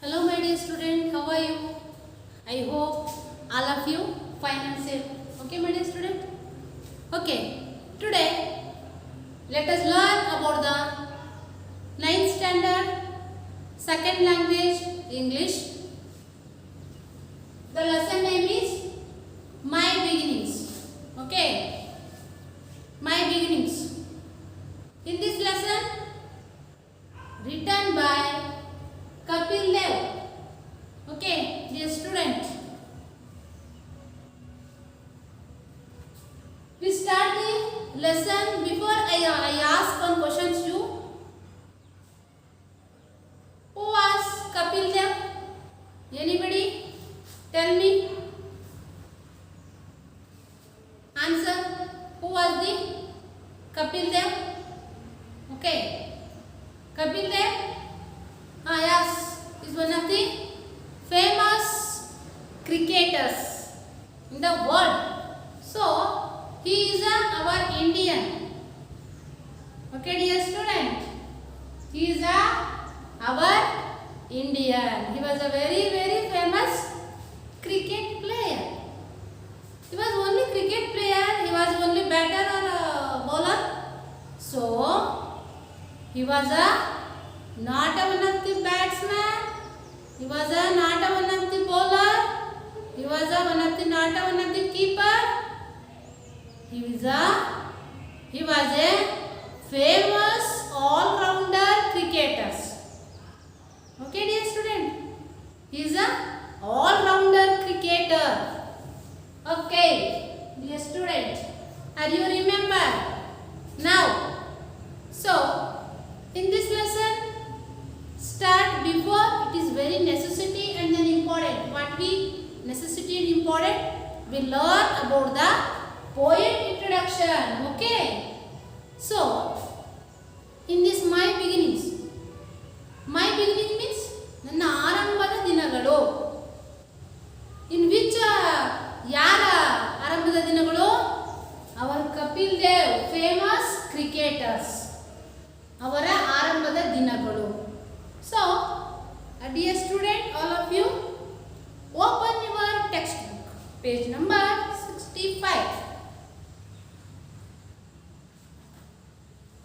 Hello my dear student, how are you? I hope all of you fine and safe. Okay my dear student? Okay, today let us learn about the 9th standard second language English. The lesson name is My Beginnings. Okay, My Beginnings. In this lesson written by Kapil Dev. Okay, dear student. We start the lesson. Before I ask one question to you. Who was Kapil Dev? Anybody? Tell me. Answer. Who was the Kapil Dev? Okay. Kapil Dev. Yes, is one of the famous cricketers in the world. So, he is our Indian. Okay, dear student. He is our Indian. He was a very famous cricket player. He was only cricket player. He was only batter or bowler. So, he was not one of the batsman. He was not one of the bowler. He was not one of the keeper. He was a famous all-rounder cricketer. Okay, dear student. He is a all-rounder cricketer. Okay, dear student. Are you remember? Now, so in this lesson, start before it is very necessity and then important. What we necessity and important? We learn about the poem introduction. Okay. So, in this my beginnings means ನನ್ನ ಆರಂಭದ ದಿನಗಳು. In which ಯಾರ ಆರಂಭದ ದಿನಗಳು? Our Kapil Dev, famous cricketers. ಅವರ ಆರಂಭದ ದಿನಗಳು. So, dear student, all of you, open your textbook, page number 65.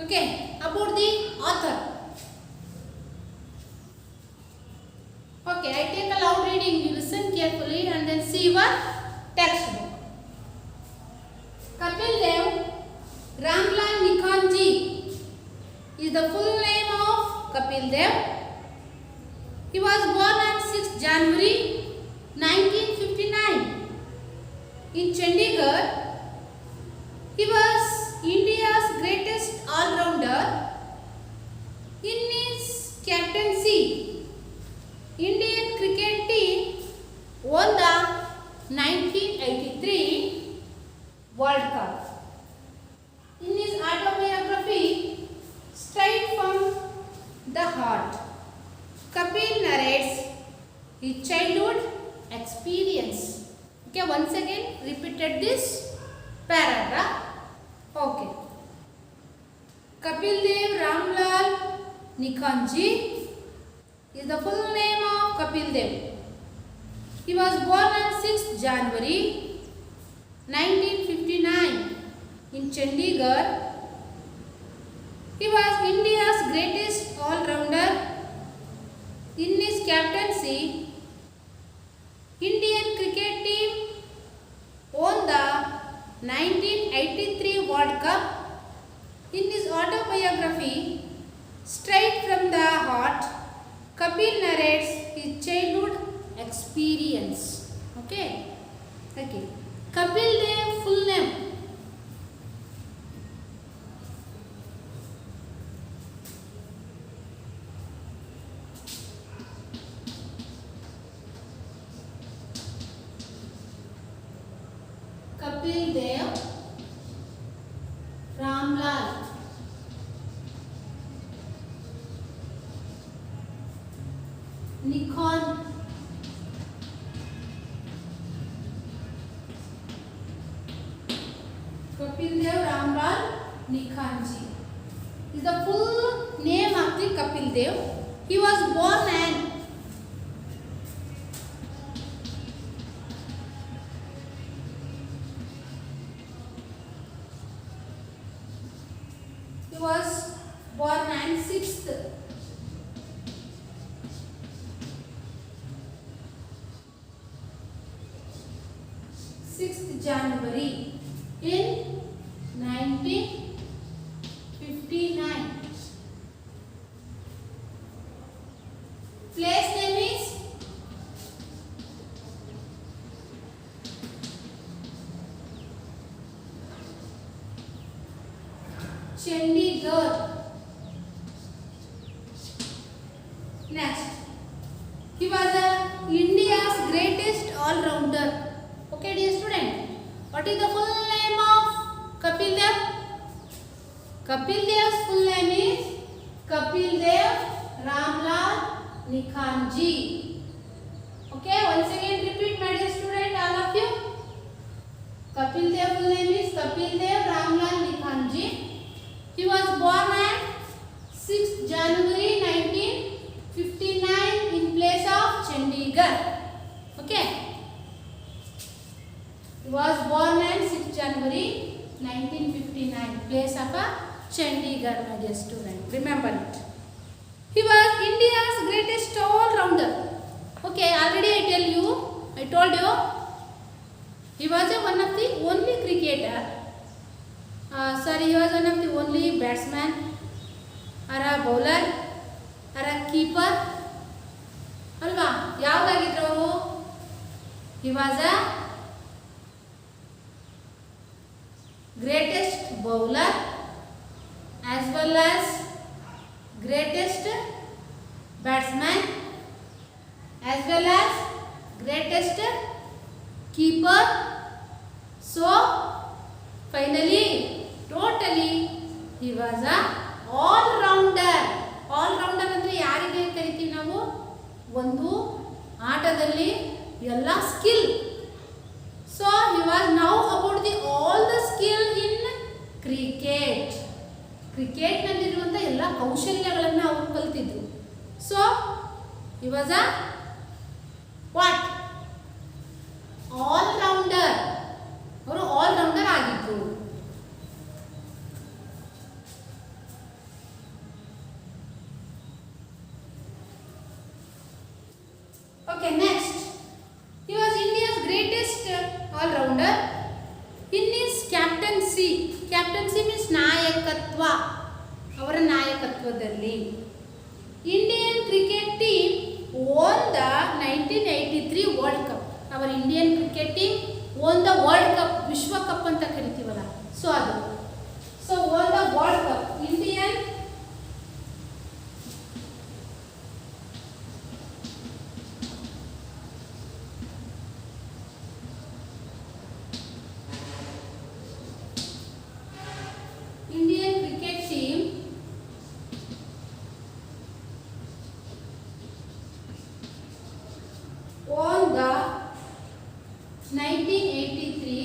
Okay, about the author. Okay, I take a loud reading. You listen carefully and then see your textbook. Kapil Dev Ramlal Nikhanji is the full name of Kapil Dev. He was born on 6th January 1959 in Chandigarh. He was India's greatest all-rounder. In his captaincy, Indian cricket team won the 1983 World Cup. In his autobiography, Straight from the Heart, Kapil narrates his childhood experience. Okay, once again repeated this paragraph. Okay. Kapil Dev Ramlal Nikhanji is the full name of Kapil Dev. He was born on 6th January 1959 in Chandigarh. He was India's greatest all-rounder. In his captaincy, Indian cricket team won the 1983 World Cup. In his autobiography, Straight from the Heart, Kapil narrates his childhood experience. Okay. Kapil Dev full name. Kapil Dev Ramlal Nikhan Kapil Dev Ramlal Nikhanji is the full name of the Kapil Dev. He was born on He was born on 6th January in 1959. Place name is Chandigarh. Next, he was India's greatest all-rounder. Okay, dear student, what is the full name of Kapil Dev? Kapil Dev's full name is Kapil Dev Ramlal Nikhanji. Okay, once again repeat, my dear student, all of you. Kapil Dev full name is Kapil Dev Ramlal Nikhanji. He was born on 6th January 1959 in place of Chandigarh. Okay. He was born on 6th January 1959, place of Chandigarh, my dear student. Remember it. He was India's greatest all-rounder. Okay, already I told you, he was one of the only cricketer. He was one of the only batsman, or a bowler, or a keeper. Alva, yavadagiದ್ರು ಅವರು? He was a greatest bowler as well as greatest batsman as well as greatest keeper. So finally, totally, he was a all-rounder. All-rounder ಅಂದರೆ ಯಾರಿಗೆ ಕರಿತೀವಿ ನಾವು? ಒಂದು ಆಟದಲ್ಲಿ ಎಲ್ಲ skill. So he was now about all the skill in cricket. Cricket ನಲ್ಲಿರುವಂತ ಎಲ್ಲ ಕೌಶಲ್ಯಗಳನ್ನು ಅವರು ಕಲಿತಿದ್ರು. So he was a what? All-rounder. ಅವರು all-rounder ಆಗಿದ್ರು. Okay, next. He was India's greatest all-rounder. In his captaincy means ನಾಯಕತ್ವ. ಅವರ ನಾಯಕತ್ವದಲ್ಲಿ Indian cricket team won the 1983 World Cup. Our Indian cricket team won the World Cup, ವಿಶ್ವ cup ಅಂತ ಕರಿತೀವಲ್ಲ, so ಅದು. So won the World Cup. Indian cricket team won the 1983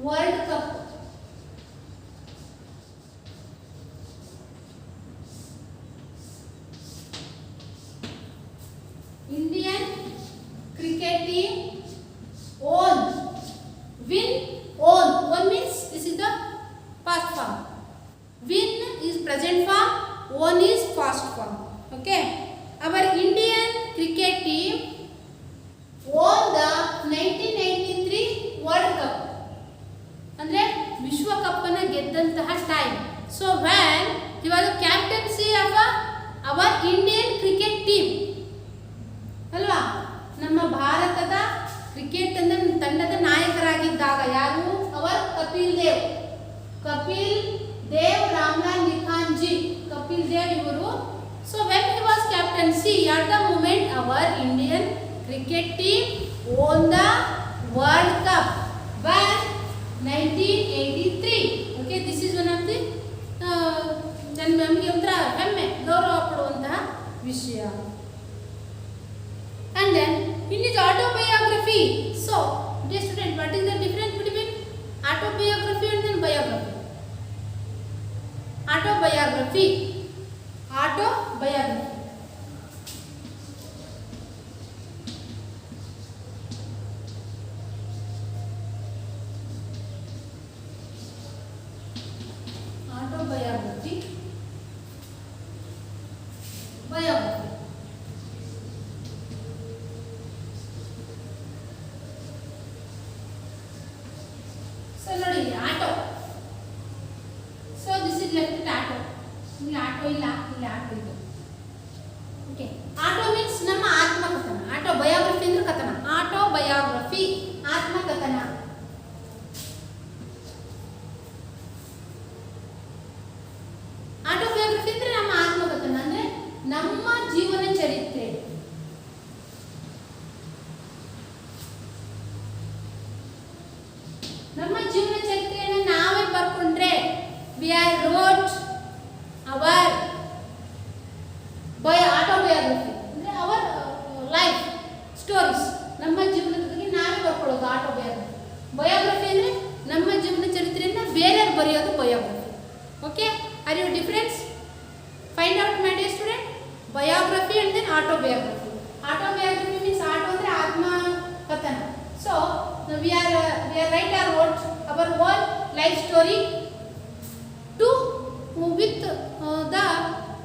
World Cup. Indian cricket team won. Win, own. One means this is the past form. Win is present form. Own is past form. Okay. Our Indian cricket team won the 1983 World Cup. ಅಂದ್ರೆ ವಿಶ್ವ cup ಅನ್ನು ಗೆದ್ದಂತಹ time. So when he was the captaincy of our Indian cricket team. ಅಲ್ವಾ, ನಮ್ಮ ಭಾರತದ cricket ತಂಡದ ನಾಯಕರಾಗಿದ್ದಾಗ ಯಾರು? Hour Kapil Dev Ramlal ನಿಖಾಂಜಿ. Kapil Dev ಇವರು. So when he was captaincy, at the moment our Indian cricket team won the World Cup by 1983. Okay, this is one of the ನಮಗೆ ಒಂಥರ ಹೆಮ್ಮೆ, ಗೌರವ ಪಡುವಂತಹ ವಿಷಯ. And then in his autobiography, so dear student, what is the difference between autobiography and then biography? Autobiography. ಇಲ್ಲ, ಇಲ್ಲಿ auto ಇದೆ. Okay, auto means ನಮ್ಮ ಆತ್ಮಕಥನ. ಆಟೋ ಬಯೋಗ್ರಫಿ ಅಂದ್ರೆ ಕಥನ. Auto biography ಆತ್ಮಕಥನ. ಆಟೋಬಯೋಗ್ರಫಿ ಅಂದ್ರೆ ನಮ್ಮ ಆತ್ಮಕಥನ, ಅಂದ್ರೆ ನಮ್ಮ ಜೀವನ ಚರಿತ್ರೆ. ನಮ್ಮ ಜೀವನ ಚರಿತ್ರೆಯನ್ನು ನಾವೇ ಬರ್ಕೊಂಡ್ರೆ we are wrote our autobiography ಅಂದ್ರೆ our life stories. ನಮ್ಮ ಜೀವನದ ಬಗ್ಗೆ ನಾವೇ ಬರ್ಕೊಳ್ಳೋದು ಆಟೋಬಯೋಗ್ರಫಿ. ಬಯೋಗ್ರಫಿ ಅಂದ್ರೆ ನಮ್ಮ ಜೀವನ ಚರಿತ್ರೆಯನ್ನ ಬೇರೆಯವರು ಬರೆಯೋದು biography. Okay, are you difference? Find out my dear student. Biography and then autobiography. Autobiography means auto ಅಂದ್ರೆ ಆತ್ಮ ಕಥನ. So we are write our our whole life story to with the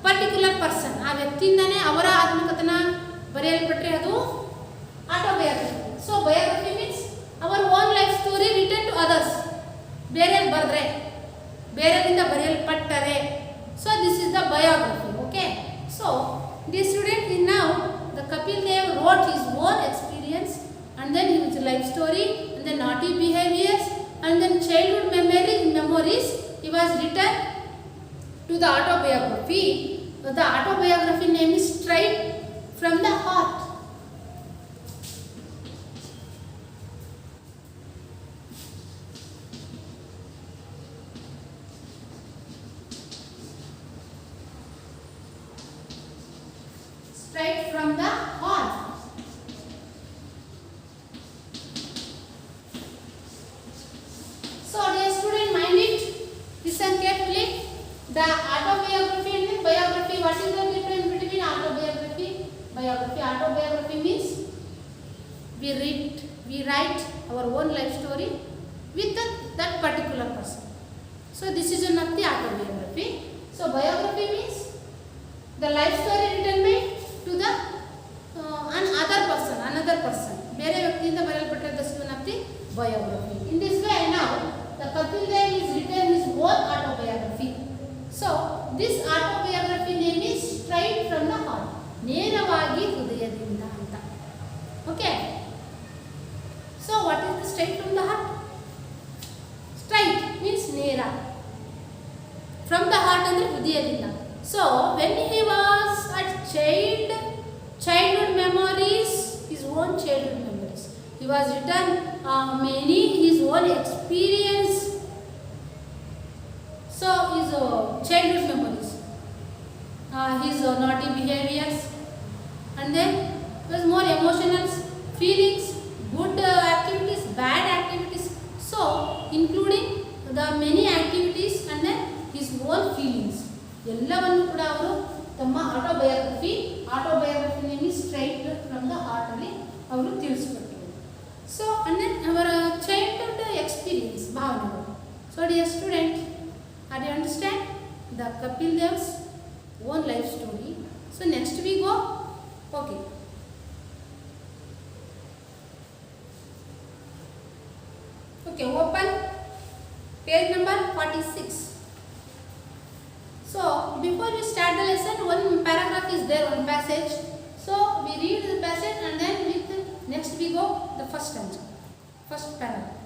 particular person. ಆ ವ್ಯಕ್ತಿಯಿಂದನೇ ಅವರ ಆತ್ಮಕಥನ ಬರೆಯಲ್ಪಟ್ಟರೆ ಅದು autobiography. So biography means our own life story written to others. ಬೇರೆಯವ್ರು ಬರೆದ್ರೆ, ಬೇರೆಯವರಿಂದ ಬರೆಯಲ್ಪಟ್ಟರೆ. So this is the biography. Okay, so the student in now the Kapil Dev wrote his own experience and then his life story and then naughty behaviors and then childhood memories. He was written to the autobiography. The autobiography name is Straight from the Heart. Straight from the heart. So dear student, mind it, listen carefully. The autobiography and the biography, what is the difference between autobiography, biography? Autobiography means we write our own life story with that particular person. So this is one of the autobiography. So biography means the life story written by to the another person. ಬೇರೆ ವ್ಯಕ್ತಿಯಿಂದ ಬರೆಯಲ್ಪಟ್ಟಿರುವ this one of the biography. In this way now the Kapil Dev is written his own autobiography. So this autobiography name is Straight from the Heart. ನೇರವಾಗಿ ಹೃದಯದಿಂದ ಅಂತ. Okay. So what is the straight from the heart? Straight means ನೇರ. From the heart ಅಂದ್ರೆ ಹೃದಯದಿಂದ. So when he was a childhood memories, his own childhood memories. He was written many his own experience. So his childhood memories, his naughty behaviors, and then was more emotional feelings, good activities, bad activities. So including the many activities and then his own feelings. ಎಲ್ಲವನ್ನು ಕೂಡ ಅವರು ತಮ್ಮ autobiography name is straight from the heart ಅಲ್ಲಿ ಅವರು ತಿಳಿಸ್ಕೊಟ್ಟಿದ್ದಾರೆ. So and then ಅವರ childhood experience, ಭಾವನೆಗಳು. So dear student, are you understand the Kapil Dev's own life story? So next we go. Okay, okay, open page number 46. So before we start the lesson, one paragraph is there, one passage. So we read the passage and then with next we go the first stanza, first paragraph.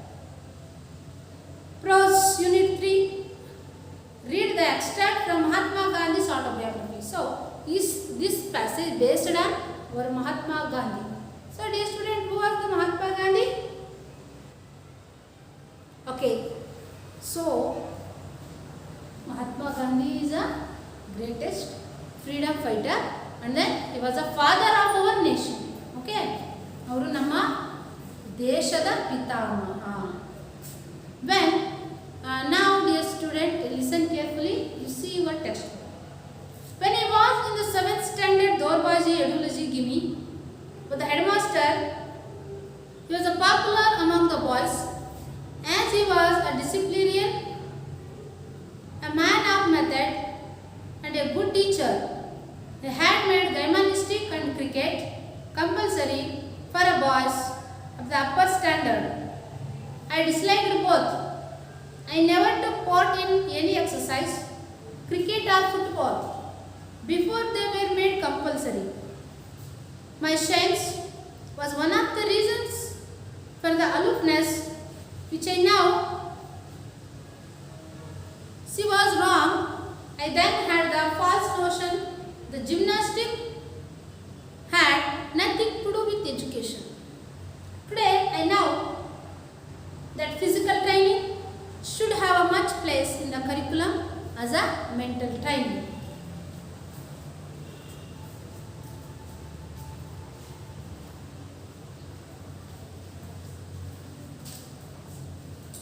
Prose unit 3. Read the extract from Mahatma Gandhi's autobiography. So is this passage based on our Mahatma Gandhi? So dear student, who was the Mahatma Gandhi? Okay, so Mahatma Gandhi is a greatest freedom fighter and then he was a father of our nation. Okay, ಅವರು ನಮ್ಮ ದೇಶದ ಪಿತಾಮಹ. When now dear student, listen carefully, you see your text. When I was in the 7th standard Dorbaji Edulaji Gimi, but the headmaster, he was a popular among the boys as he was a disciplinarian, a man of method and a good teacher. He had made gymnastics and cricket compulsory for boys of the upper standard. I disliked both. I never took part in any exercise, cricket or football. before they were made compulsory. My science was one of the reasons for the aloofness which I now see was wrong. I then had the false notion the gymnastic had nothing to do with education. Today I know that physical training should have a much place in the curriculum as a mental training.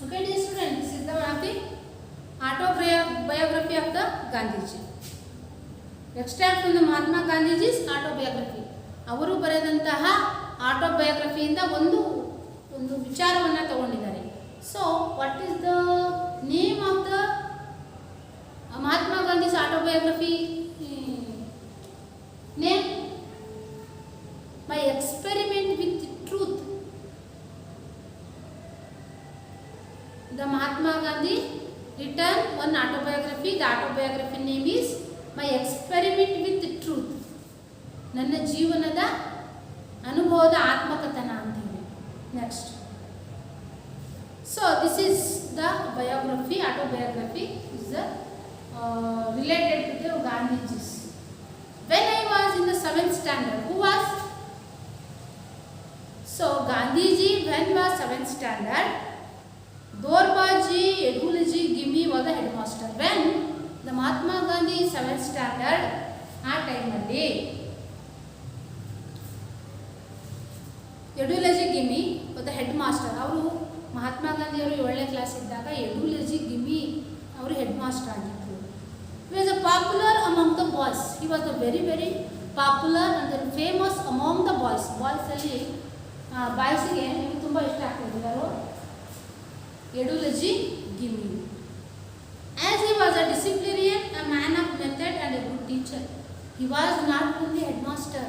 Okay, dear students, this is the one of the autobiography of the Gandhiji. Extract from the Mahatma Gandhiji's autobiography. ಅವರು ಬರೆದಂತಹ ಆಟೋಬಯೋಗ್ರಫಿಯಿಂದ ಒಂದು ವಿಚಾರವನ್ನು ತಗೊಂಡಿದ್ದಾರೆ. So what is the name of the Mahatma Gandhi's autobiography name? My experiment with truth. The Mahatma Gandhi written one autobiography. The autobiography name is My Experiment with Truth. ನನ್ನ ಜೀವನದ ಅನುಭವದ ಆತ್ಮಕಥನ ಅಂತ ಹೇಳಿ. Next. So this is the biography, autobiography is related to the Gandhiji's. When I was in the 7th standard, who was? So Gandhiji when was 7th standard, Dorbaji Edulaji Gimi was the headmaster. When the Mahatma Gandhi 7th standard, ಆ ಟೈಮಲ್ಲಿ ಯಡುಲಜಿ ಗಿಮಿ was the headmaster. ಅವರು ಮಹಾತ್ಮ ಗಾಂಧಿ ಅವರು 7ನೇ class ಇದ್ದಾಗ ಯಡುಲಜಿ ಗಿಮಿ ಅವರು headmaster ಆಗಿದ್ದರು. He was a popular among the boys. He was a very popular and famous among the boys. Boys ಅಲ್ಲಿ ಬಾಯ್ಸ್ಗೆ ನಿಮಗೆ ತುಂಬ ಇಷ್ಟ ಆಗ್ತಿದ್ರು ಯಾರು? Edulaji Gimi. As he was a disciplinarian, a man of method and a good teacher. He was not only headmaster,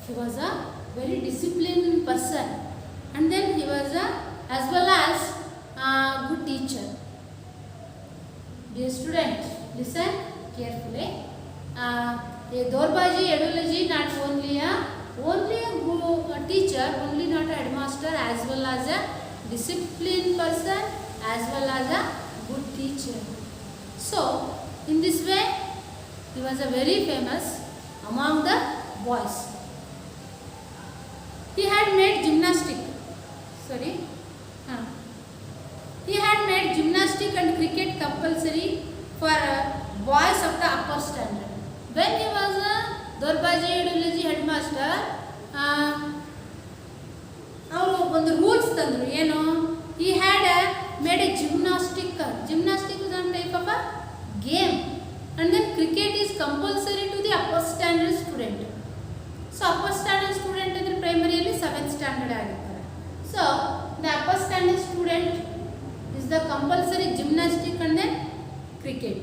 he was a very disciplined person, and then he was as well as a good teacher. Dear student, listen carefully. Dorbaji Edulaji not only a good teacher, only not a headmaster, as well as a disciplined person, as well as a good teacher. So in this way he was a very famous among the boys. He had made gymnastic and cricket compulsory for boys of the upper standard. When he was a Dorbaji Edulaji headmaster, ಅವರು ಒಂದು rules ತಂದರು. ಏನು? he had made a gymnastic is one type of a game, and then cricket is compulsory to the upper standard student. So upper standard student ಅಂದ್ರೆ ಪ್ರೈಮರಿಯಲ್ಲಿ 7th standard ಆಗಿರ್ತಾರೆ. So the upper standard student is the compulsory gymnastic and then cricket.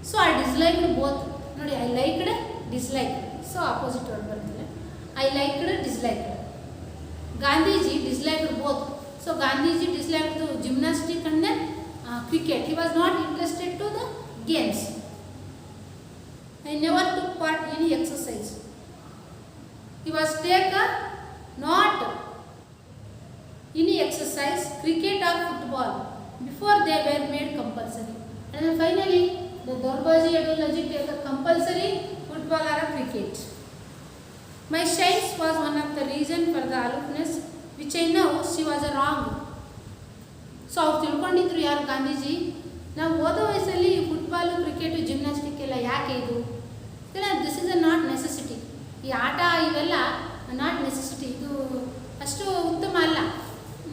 So I disliked both. ನೋಡಿ, I liked, disliked. So opposite word ಬರ್ತದೆ. I liked, disliked. Gandhiji disliked both. So Gandhiji disliked the gymnastic and then cricket. He was not interested to the games. I never took part in any exercise. He was taken not any exercise, cricket or football, before they were made compulsory. And then finally, the Dorbaji Edulaji take a compulsory football or a cricket. My science was one of the reason for the aloofness, which I know she was wrong. So ಅವ್ರು ತಿಳ್ಕೊಂಡಿದ್ರು ಯಾರು? ಗಾಂಧೀಜಿ. ನಾವು ಓದೋ ವಯಸ್ಸಲ್ಲಿ football, cricket, gymnastic ಎಲ್ಲ ಯಾಕೆ ಇದು? This is a not necessity. ಈ ಆಟ ಇವೆಲ್ಲ ನಾಟ್ ನೆಸೆಸಿಟಿ. ಇದು ಅಷ್ಟು ಉತ್ತಮ ಅಲ್ಲ.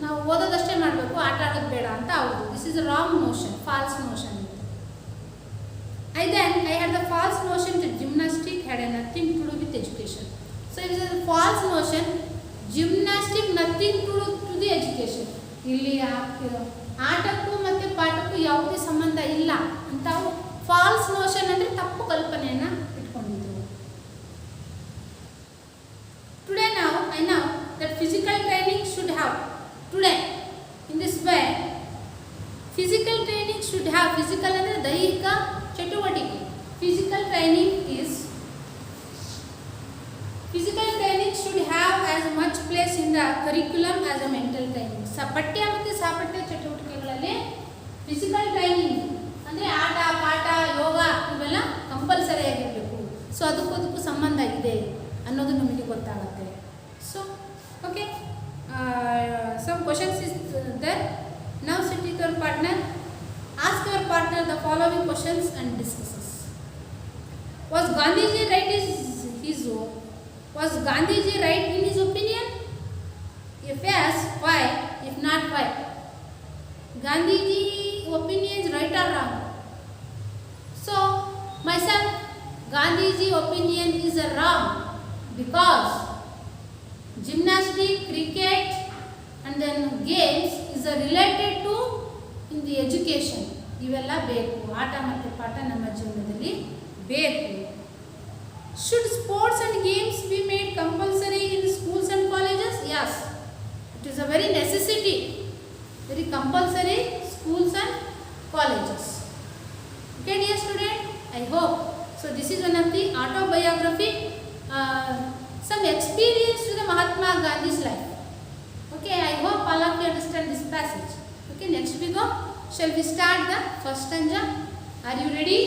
ನಾವು ಓದೋದಷ್ಟೇ ಮಾಡಬೇಕು, ಆಟ ಆಡೋದು ಬೇಡ ಅಂತ ಅವ್ರದ್ದು. This is a wrong notion, false notion. I had the false notion that gymnastic had nothing to do with education. So it is a false notion. Gymnastic nothing to do to the education. ಇಲ್ಲಿ ಆಟಕ್ಕೂ ಮತ್ತು ಪಾಠಕ್ಕೂ ಯಾವುದೇ ಸಂಬಂಧ ಇಲ್ಲ ಅಂತ falls notion ಅಂದರೆ ತಪ್ಪು ಕಲ್ಪನೆಯನ್ನು ಇಟ್ಕೊಂಡಿದ್ರು. Today now I know that physical training should have. Today in this way physical training should have. Physical ಅಂದರೆ ದೈಹಿಕ ಚಟುವಟಿಕೆ. Physical training is much place in the curriculum as a mental training. ಪಠ್ಯ ಮತ್ತು ಸಾಪಠ್ಯ ಚಟುವಟಿಕೆಗಳಲ್ಲಿ ಫಿಸಿಕಲ್ ಟ್ರೈನಿಂಗ್ ಅಂದರೆ ಆಟ ಪಾಠ ಯೋಗ ಇವೆಲ್ಲ ಕಂಪಲ್ಸರಿ ಆಗಿರಬೇಕು. ಸೊ ಅದಕ್ಕೂ ಸಂಬಂಧ ಇದೆ ಅನ್ನೋದು ನಮಗೆ ಗೊತ್ತಾಗುತ್ತೆ. So okay, some questions is there. Now sit with your partner. Ask your partner the following questions and discusses. Was Gandhiji right Was Gandhiji right in his opinion? If yes, why? If not, why? Gandhiji opinion is right or wrong? So, myself, Gandhiji opinion is wrong because gymnastics, cricket and then games is related to in the education. ಇವೆಲ್ಲ ಬೇಕು, ಆಟ ಮತ್ತು ಪಾಠ ನಮ್ಮ ಜೀವನದಲ್ಲಿ ಬೇಕು. Should sports and games be made compulsory in schools and colleges? Yes, it is a very necessity, very compulsory schools and colleges. Okay dear student, I hope so. This is one of the autobiography, some experience to the Mahatma Gandhi's life. Okay, I hope all of you understand this passage. Okay, next we go. Shall we start the first stanza? Are you ready?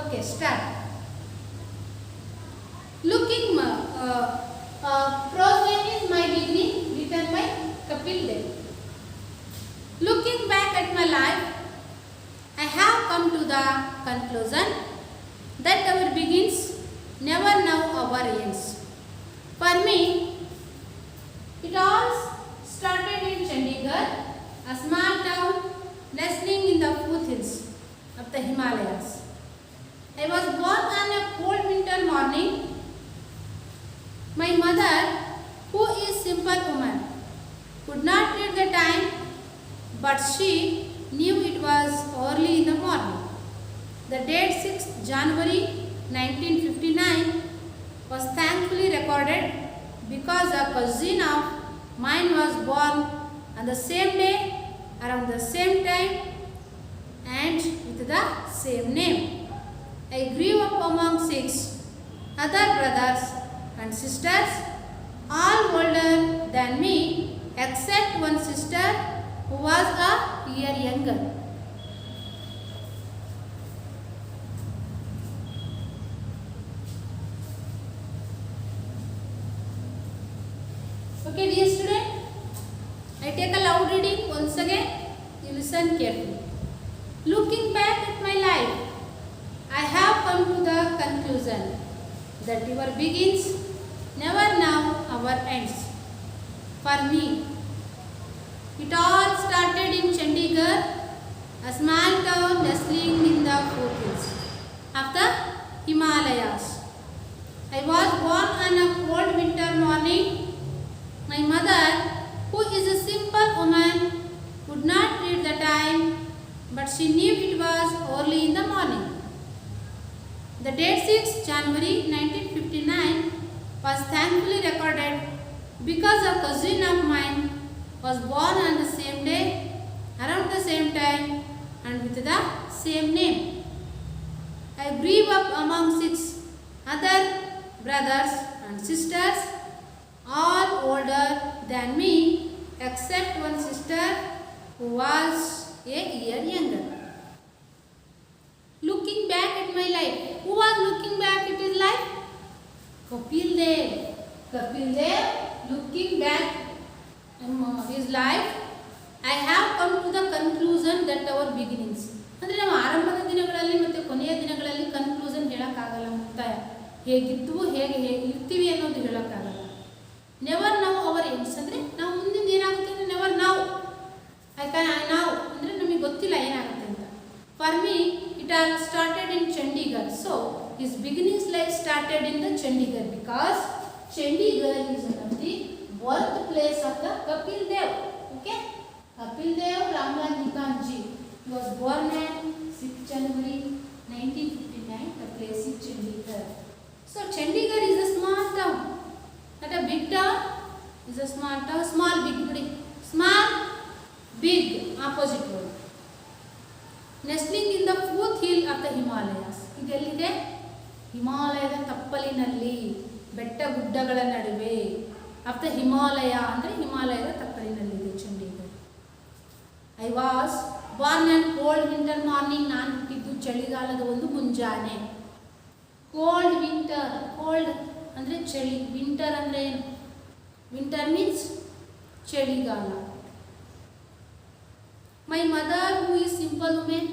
Okay, start. Looking, prose name is My Beginning, written by Kapil Dev. Looking back at my life, I have come to the conclusion that our begins never know our ends. For me, it all started in Chandigarh, a small town nestling in the foothills of the Himalayas. I was born on a cold winter morning. My mother, who is simple woman, could not read the time, but she knew it was early in the morning. The date 6th January 1959 was thankfully recorded because a cousin of mine was born on the same day, around the same time, and with the same name. I grew up among 6 other brothers and sisters, all older than me, except one sister who was a year younger. Okay dear student, I take a loud reading once again. You listen carefully. Looking back at my life, I have come to the conclusion that your begins never know our ends. For me, it all started in Chandigarh, a small town nestling in the foothills of the Himalayas. I was born on a cold winter morning. My mother, who is a simple woman, could not read the time, but she knew it was early in the morning. The date 6th January 1959 was thankfully recorded because a cousin of mine was born on the same day, around the same time, and with the same name. I grew up among 6 other brothers and sisters, all older than me, except one sister who was a year younger. Looking back at my life, who was looking back at his life? Kapil Dev. Kapil Dev looking back at his life, I have come to the conclusion that our beginnings. ಅಂದರೆ ನಾವು ಆರಂಭದ ದಿನಗಳಲ್ಲಿ ಮತ್ತು ಕೊನೆಯ ದಿನಗಳಲ್ಲಿ conclusion ಹೇಳೋಕ್ಕಾಗಲ್ಲ. ಮುಕ್ತಾಯ ಹೇಗಿತ್ತು ಹೇಗೆ ಇರ್ತೀವಿ ಅನ್ನೋದು ಹೇಳೋಕ್ಕಾಗಲ್ಲ. ನೆವರ್ ನಾವು ಅವರ್ ಎಂಡ್ಸ್ ಅಂದರೆ ನಾವು ಮುಂದಿನ ಏನಾಗುತ್ತೆ ಅಂದರೆ ನೆವರ್ ನಾವು ನಾವು ಅಂದರೆ ನಮಗೆ ಗೊತ್ತಿಲ್ಲ ಏನಾಗುತ್ತೆ ಅಂತ. For me it all started in Chandigarh. So his beginnings life started in the Chandigarh because Chandigarh is one of the birthplace of the Kapil Dev. Okay, Kapil Dev Ramlal Nikant ji. He was born on 6th January 1959 at the place in Chandigarh. So Chandigarh is a small town, not a big town. Is a small town, small big, small big opposite word. Nestling in the foothill of the Himalayas. ಇದೆಲ್ಲಿದೆ? ಹಿಮಾಲಯದ ತಪ್ಪಲಿನಲ್ಲಿ, ಬೆಟ್ಟ ಗುಡ್ಡಗಳ ನಡುವೆ. Of the Himalaya ಅಂದರೆ ಹಿಮಾಲಯದ ತಪ್ಪಲಿನಲ್ಲಿದೆ Chandigarh. I was born and cold winter morning, ನಾನು ಹುಟ್ಟಿದ್ದು ಚಳಿಗಾಲದ ಒಂದು ಮುಂಜಾನೆ. ಕೋಲ್ಡ್ ವಿಂಟರ್, ಕೋಲ್ಡ್ ಅಂದರೆ ಚಳಿ, ವಿಂಟರ್ ಅಂದರೆ ಏನು? ವಿಂಟರ್ ಮೀನ್ಸ್ ಚಳಿಗಾಲ. My mother who is simple women,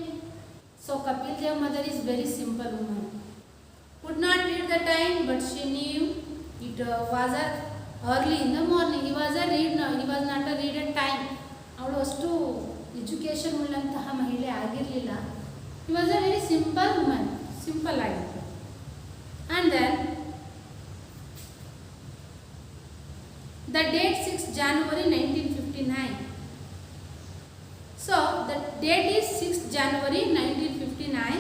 so Kapil Dev mother is very simple women. Could not read the time, but she knew it was early in the morning. He was not a read at time. ಅವಳು ಅಷ್ಟು education ಉಳ್ಳಂತಹ ಮಹಿಳೆ ಆಗಿರಲಿಲ್ಲ. He was a very simple woman, simple ಆಗಿತ್ತು. And then the date 6 January 1959. So the date is 6 January 1959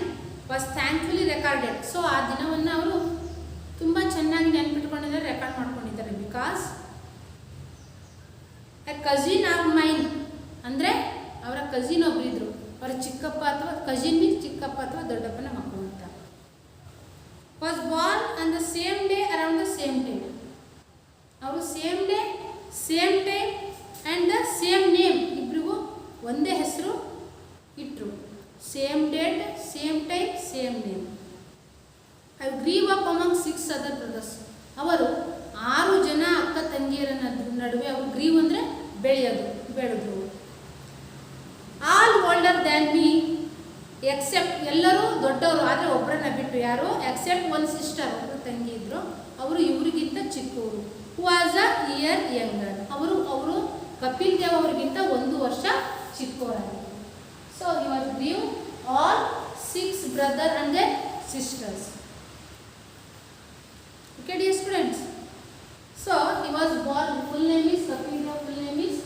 was thankfully recorded. So ಆ ದಿನವನ್ನು ಅವರು ತುಂಬ ಚೆನ್ನಾಗಿ ನೆನಪಿಟ್ಕೊಂಡಿದ್ದಾರೆ, ರೆಕಾರ್ಡ್ ಮಾಡ್ಕೊಂಡಿದ್ದಾರೆ. Because A cousin of main, ಅಂದರೆ ಅವರ ಕಸಿನ್ ಒಬ್ಬರಿದ್ರು, ಅವರ ಚಿಕ್ಕಪ್ಪ ಅಥವಾ ಕಸಿನ್ ಮೀನ್ಸ್ ಚಿಕ್ಕಪ್ಪ ಅಥವಾ ದೊಡ್ಡಪ್ಪನ ಮಕ್ಕಳು ಅಂತ. Was born on the same day around the same time. ಅವರು same day same time and the same name, ಇಬ್ಬರಿಗೂ ಒಂದೇ ಹೆಸರು ಇಟ್ಟರು. Same date, same time, same name. I grew up among 6 other brothers. ಅವರು 6 ಜನ ಅಕ್ಕ ತಂಗಿಯರ ನಡುವೆ, ಅವರು ಗ್ರೀವ್ ಅಂದರೆ ಬೆಳೆದ್ರು. All older than me except, ಎಲ್ಲರೂ ದೊಡ್ಡವರು ಆದರೆ ಒಬ್ಬರನ್ನ ಬಿಟ್ಟು, ಯಾರು? ಎಕ್ಸೆಪ್ಟ್ ಒನ್ ಸಿಸ್ಟರ್, ಒಬ್ಬರು ತಂಗಿ ಇದ್ದರು, ಅವರು ಇವರಿಗಿಂತ ಚಿಕ್ಕವರು. Who was a year younger, ಅವರು ಕಪಿಲ್ ದೇವ್ ಅವರಿಗಿಂತ 1 ವರ್ಷ ಚಿಕ್ಕವರಾಗಿದ್ದರು. So he was grew all 6 brother and their sisters. Okay dear students, so he was born, full name is Kapil Dev, full name is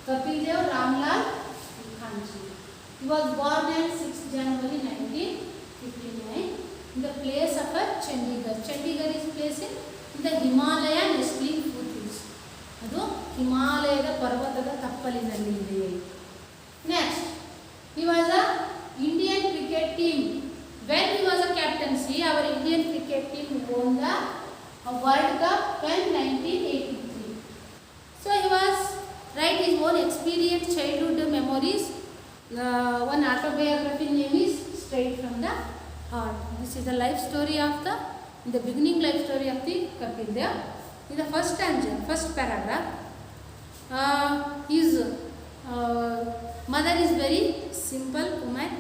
Kapil Dev Ramlal Khanji. He was born on 6 January 1959 in the place of Chandigarh. Chandigarh is placed in the Himalaya nestling foothills. ಅದು ಹಿಮಾಲಯದ ಪರ್ವತದ ತಪ್ಪಲಿನಲ್ಲಿ ಇದೆ. Next, he was a Indian cricket team. When he was a captaincy, our Indian cricket team won the World Cup in 1983. So he was write his own experience, childhood memories. One autobiography name is Straight from the Heart. This is the life story of the beginning life story of the Kapil Dev. In the first stanza, first paragraph, his mother is very simple woman.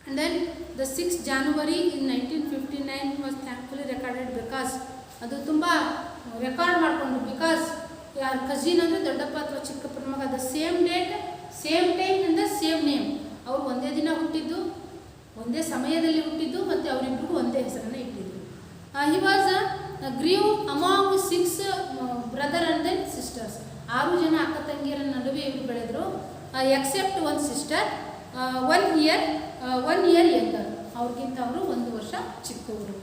And then the 6th January in 1959 was thankfully recorded because ಅದು ತುಂಬ record ಮಾಡಿಕೊಂಡು, because ಯಾರ cousin ಅಂದರೆ ದೊಡ್ಡಪ್ಪ ಅಥವಾ ಚಿಕ್ಕಪ್ಪನ ಮಗ, the same date same time and the same name. ಅವರು ಒಂದೇ ದಿನ ಹುಟ್ಟಿದ್ದು, ಒಂದೇ ಸಮಯದಲ್ಲಿ ಹುಟ್ಟಿದ್ದು, ಮತ್ತು ಅವರಿಬ್ಬರಿಗೂ ಒಂದೇ ಹೆಸರನ್ನು ಇಟ್ಟಿದ್ದು. He was grew among 6 brother and then sisters. 6 ಜನ ಅಕ್ಕ ತಂಗಿಯರ ನಡುವೆ ಇವರು ಬೆಳೆದರು. Except one sister, 1 year younger, ಅವ್ರಿಗಿಂತ ಅವರು 1 ವರ್ಷ ಚಿಕ್ಕವರು.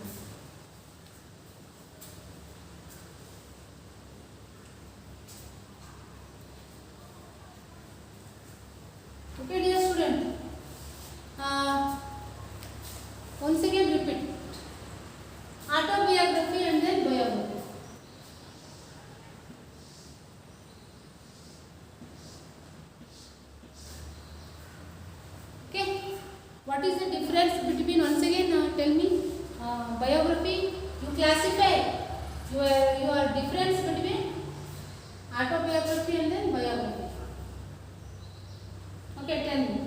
Okay dear student, once again repeat, autobiography and then biography. Okay, what is the difference between, once again tell me, biography, you classify your difference between autobiography and then biography. Okay, tell me.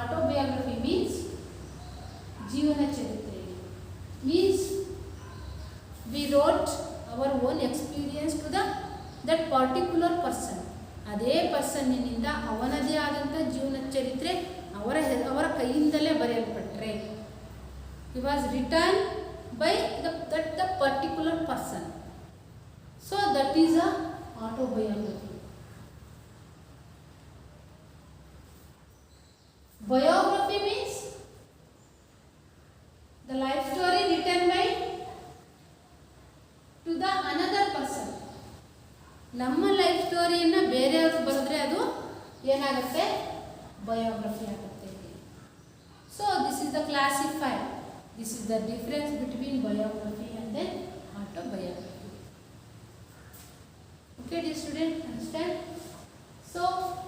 Autobiography means ಜೀವನ ಚರಿತ್ರೆ, means we wrote our own experience to that particular person. ಅದೇ ಪರ್ಸನ್ನಿನಿಂದ ಅವನದೇ ಆದಂಥ ಜೀವನ ಚರಿತ್ರೆ ಅವರ ಕೈಯಿಂದಲೇ ಬರೆಯಲ್ಪಟ್ಟರೆ, he was written by the particular person. So that is a autobiography. Biography means the life story written by to the another person. ನಮ್ಮ life ಸ್ಟೋರಿಯನ್ನು ಬೇರೆಯವರು ಬರೆದ್ರೆ ಅದು ಏನಾಗುತ್ತೆ? ಬಯೋಗ್ರಫಿ ಆಗುತ್ತೆ. So this is the classify, this is the difference between biography and then autobiography. Okay, dear student, understand? So,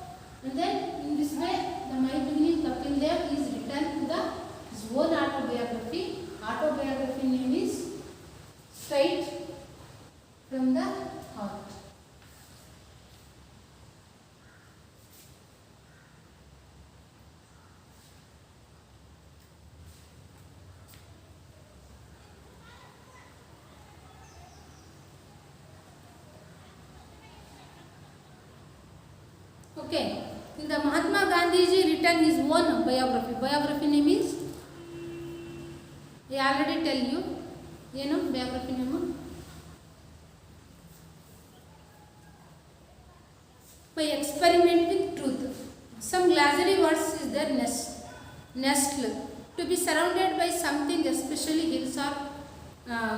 and then in this way, the My Beginning Kapil Dev is written to the his own autobiography. Autobiography name is Straight from the Heart. Okay, in the Mahatma Gandhiji written his own biography. Biography name is, I already tell you, biography name. By experiment with truth. Some glossary words is there, nestle. To be surrounded by something, especially hills or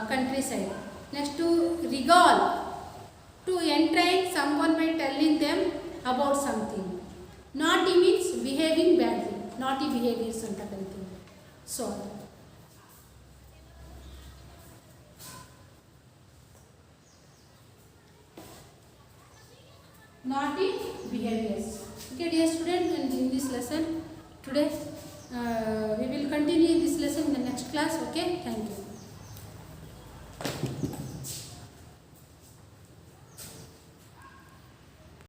countryside. Next to regale. To entertain someone by telling them about something. Naughty means behaving badly. Naughty behaviors anta kariತೀವಿ. So naughty behaviors. Okay, dear students, and in this lesson today we will continue this lesson in the next class. Okay, thank you.